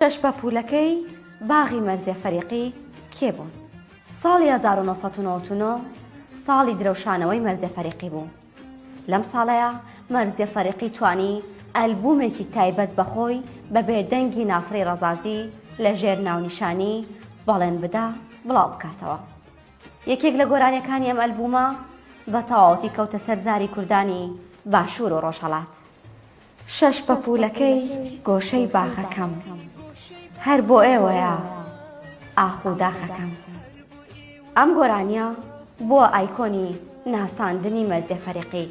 شەش پەپوولەکەی باغی مەرزیە فەریقی کێ بوون؟ ساڵی 1999 ساڵی درەوشانەوەی مەرزیە فەریقی بوو. لەم ساڵەیە مەرزیە فەریقی توانی ئەلبومێکی تایبەت بەخۆی بە بێدەنگی ناسری ڕەزازی لە ژێر ناونیشانی بەڵێن بدا بڵاو بکاتەوە. یەکێک لە گۆرانیەکانی ئەم ئەلبومە بە تەواوەتی کەوتە سەرزاری کوردانی باشوور و ڕۆژهەڵات. شەش پەپوولەکەی گۆشەی باخەکەم، هەر بۆ ئێوەیە ئاخوداخەکەم. ئەم گۆرانیە بۆ ئایکۆنی ناساندنی مەرزیە فەریقی.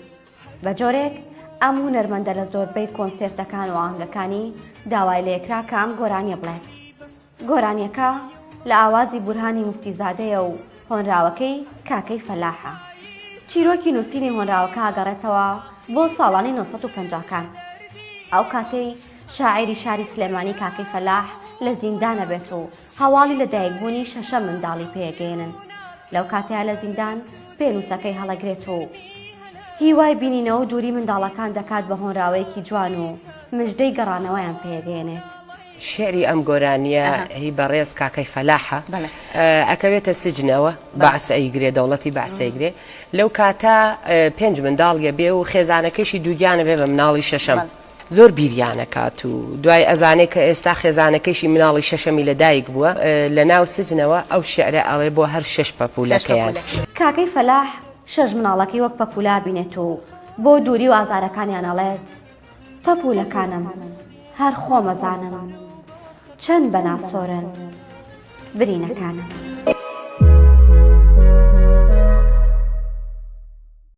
بە جۆرێک ئەم هونەرمەندە لە زۆربەی کۆنسێرتەکان و ئاهەنگەکانی داوای لە یەکرا کە ئەم گۆرانیە بڵێت. گۆرانیەکە لە ئاوازی بورهانی موفتیزادەیە و هۆنراوەکەی کاکەی فەلاحە. چیرۆکی نووسینی هۆنراوەکە ئاگەڕێتەوە بۆ ساڵانی 1950کان. ئەو کاتەی شاعیری شاری سلێمانی کاکەی فەلاح لە زیندانە بێت و هەواڵی لەدایکبوونی شەشە منداڵی پێگەێنن. لەو کاتەیە لە زیندان پێنووسەکەی هەڵەگرێت و هیوای بینینەوە دووری منداڵەکان دەکات بە هۆنراوەیەکی جوان و مژدەی گەڕانەوەیان پێگەێنێت. شعری ئەم گۆرانیە هی بەڕێز کاکەی فەلاحە ئەکەوێتە سجنەوە بەعس ئەیگرێ دەوڵەتی بەعس ئەیگرێ. لەو کاتە 5 منداڵیە بێ و خێزانەکەیشی دووگیانە بێ بە مناڵی شەشەم. زۆر بیریانەکات و دوای ئەزانێ کە ئێستا خێزانەکەیشی مناڵی شەشەمی لەدایک بووە لە ناو سجنەوە ئەو شعرە ئەڵێ بۆ هەر 6 پەپوولەکەیان. کاکەی فەلاح 6 مناڵەکەی وەک پەپوولا بینێت و بۆ دووری و ئازارەکانیان ئەڵێت پەپوولەکانم هەر خۆمەزانم چەند بەناسۆرن برینەکانم.